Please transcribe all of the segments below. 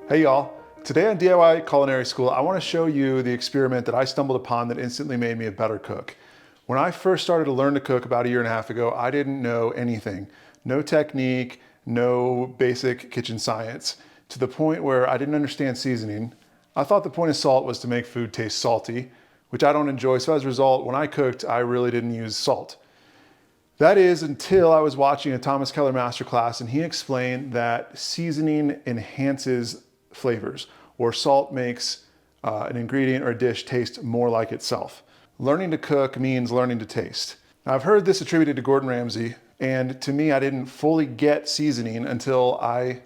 Hey y'all, today on DIY Culinary School, I want to show you the experiment that I stumbled upon that instantly made me a better cook. When I first started to learn to cook about a year and a half ago, I didn't know anything. No technique, no basic kitchen science, to the point where I didn't understand seasoning. I thought the point of salt was to make food taste salty, which I don't enjoy, so as a result, when I cooked, I really didn't use salt. That is until I was watching a Thomas Keller masterclass and he explained that seasoning enhances flavors, or salt makes an ingredient or a dish taste more like itself. Learning to cook means learning to taste. Now, I've heard this attributed to Gordon Ramsay, and to me, I didn't fully get seasoning until I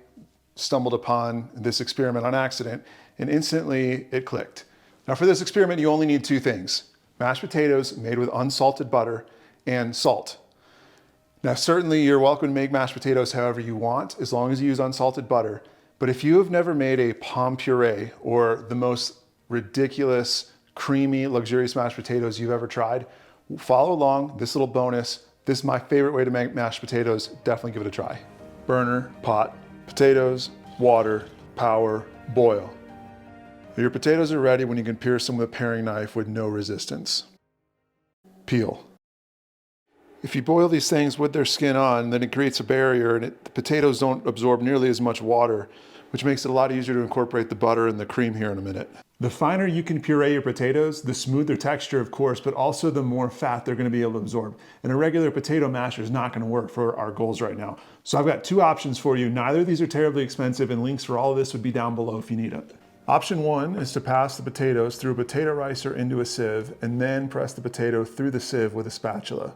stumbled upon this experiment on accident, and instantly it clicked. Now, for this experiment, you only need two things: mashed potatoes made with unsalted butter and salt. Now, certainly you're welcome to make mashed potatoes however you want, as long as you use unsalted butter. But if you have never made a pomme puree, or the most ridiculous, creamy, luxurious mashed potatoes you've ever tried, follow along. This little bonus, this is my favorite way to make mashed potatoes. Definitely give it a try. Burner, pot, potatoes, water, power, boil. Your potatoes are ready when you can pierce them with a paring knife with no resistance. Peel. If you boil these things with their skin on, then it creates a barrier and the potatoes don't absorb nearly as much water, which makes it a lot easier to incorporate the butter and the cream here in a minute. The finer you can puree your potatoes, the smoother texture, of course, but also the more fat they're gonna be able to absorb. And a regular potato masher is not gonna work for our goals right now. So I've got two options for you. Neither of these are terribly expensive, and links for all of this would be down below if you need it. Option one is to pass the potatoes through a potato ricer into a sieve and then press the potato through the sieve with a spatula.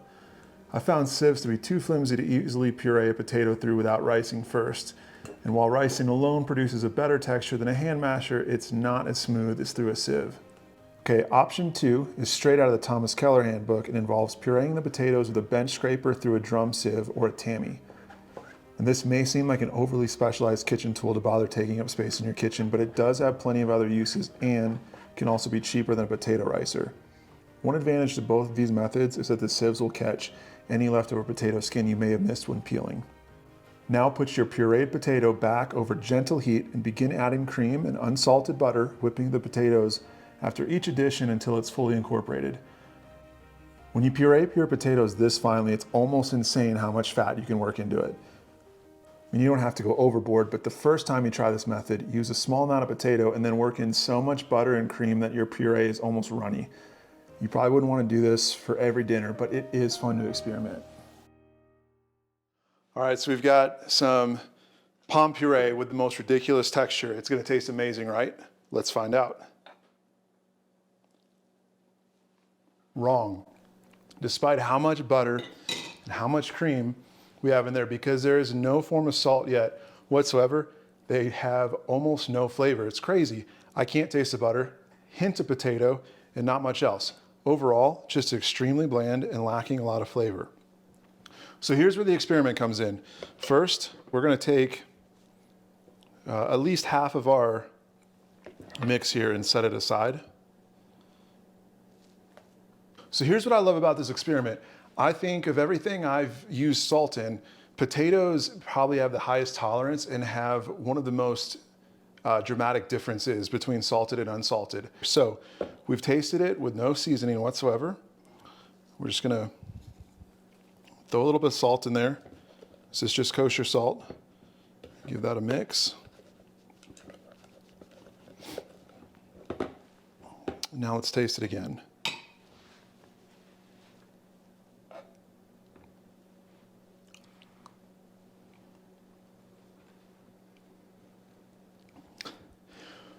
I found sieves to be too flimsy to easily puree a potato through without ricing first. And while ricing alone produces a better texture than a hand masher, it's not as smooth as through a sieve. Okay, option two is straight out of the Thomas Keller handbook and involves pureeing the potatoes with a bench scraper through a drum sieve or a tammy. And this may seem like an overly specialized kitchen tool to bother taking up space in your kitchen, but it does have plenty of other uses and can also be cheaper than a potato ricer. One advantage to both of these methods is that the sieves will catch any leftover potato skin you may have missed when peeling. Now put your pureed potato back over gentle heat and begin adding cream and unsalted butter, whipping the potatoes after each addition until it's fully incorporated. When you puree your potatoes this finely, it's almost insane how much fat you can work into it. I mean, you don't have to go overboard, but the first time you try this method, use a small amount of potato and then work in so much butter and cream that your puree is almost runny. You probably wouldn't want to do this for every dinner, but it is fun to experiment. All right, so we've got some pomme puree with the most ridiculous texture. It's going to taste amazing, right? Let's find out. Wrong. Despite how much butter and how much cream we have in there, because there is no form of salt yet whatsoever, they have almost no flavor. It's crazy. I can't taste the butter, hint of potato, and not much else. Overall, just extremely bland and lacking a lot of flavor. So here's where the experiment comes in. First, we're gonna take at least half of our mix here and set it aside. So here's what I love about this experiment. I think of everything I've used salt in, potatoes probably have the highest tolerance and have one of the most dramatic differences between salted and unsalted. So we've tasted it with no seasoning whatsoever. We're just gonna throw a little bit of salt in there. This is just kosher salt. Give that a mix. Now let's taste it again.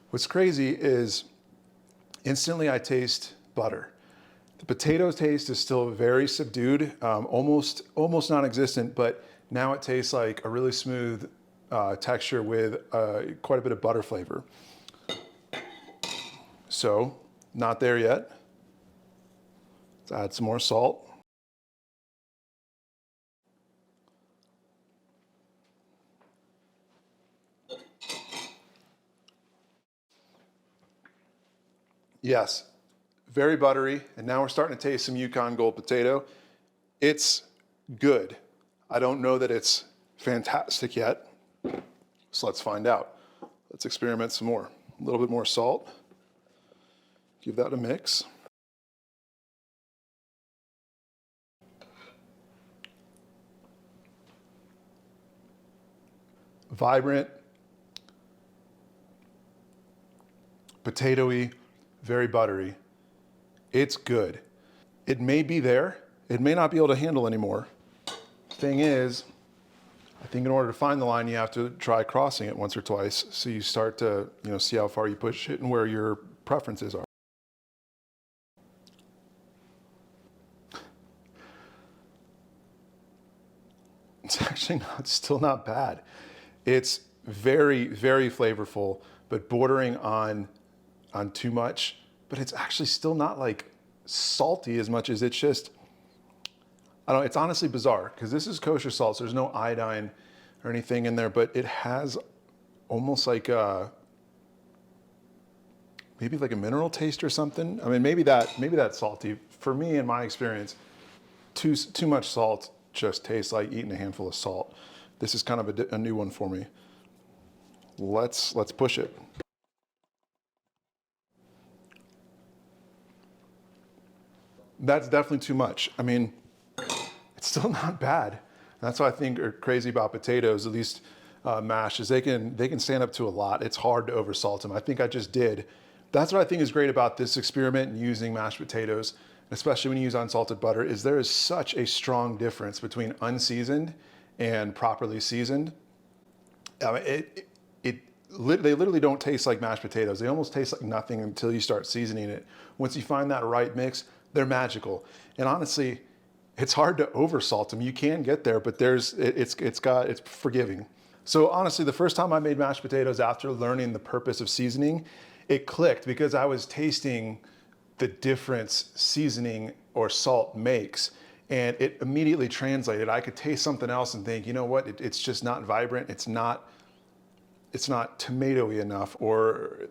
What's crazy is instantly I taste butter. The potato taste is still very subdued, almost non-existent, but now it tastes like a really smooth texture with quite a bit of butter flavor. So, not there yet. Let's add some more salt. Yes, very buttery, and now we're starting to taste some Yukon Gold potato. It's good. I don't know that it's fantastic yet, so let's find out. Let's experiment some more. A little bit more salt. Give that a mix. Vibrant, potatoey, very buttery. It's good. It may be there. It may not be able to handle anymore. Thing is, I think in order to find the line, you have to try crossing it once or twice. So you start to, see how far you push it and where your preferences are. It's actually still not bad. It's very, very flavorful, but bordering on too much. But it's actually still not like salty as much as it's just, I don't know, it's honestly bizarre because this is kosher salt, so there's no iodine or anything in there, but it has almost like maybe like a mineral taste or something. I mean, maybe that's salty. For me, in my experience, too much salt just tastes like eating a handful of salt. This is kind of a new one for me. Let's push it. That's definitely too much. I mean, it's still not bad. That's what I think are crazy about potatoes, at least mash, is they can stand up to a lot. It's hard to oversalt them. I think I just did. That's what I think is great about this experiment and using mashed potatoes, especially when you use unsalted butter, is there is such a strong difference between unseasoned and properly seasoned. They literally don't taste like mashed potatoes. They almost taste like nothing until you start seasoning it. Once you find that right mix, they're magical. And honestly, it's hard to oversalt them. You can get there, but it's forgiving. So honestly, the first time I made mashed potatoes after learning the purpose of seasoning, it clicked because I was tasting the difference seasoning or salt makes, and it immediately translated. I could taste something else and think, you know what, it's just not vibrant. It's not tomatoey enough, or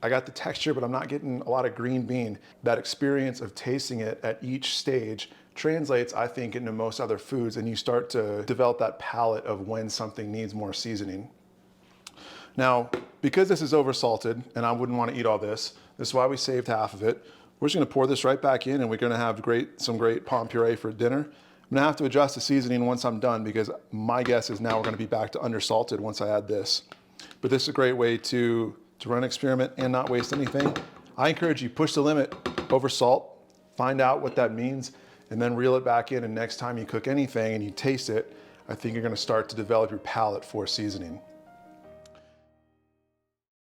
I got the texture, but I'm not getting a lot of green bean. That experience of tasting it at each stage translates, I think, into most other foods, and you start to develop that palate of when something needs more seasoning. Now, because this is oversalted, and I wouldn't want to eat all this is why we saved half of it. We're just gonna pour this right back in, and we're gonna have some great pomme puree for dinner. I'm gonna have to adjust the seasoning once I'm done, because my guess is now we're gonna be back to undersalted once I add this. But this is a great way to run an experiment and not waste anything. I encourage you, push the limit over salt, find out what that means, and then reel it back in, and next time you cook anything and you taste it, I think you're gonna start to develop your palate for seasoning.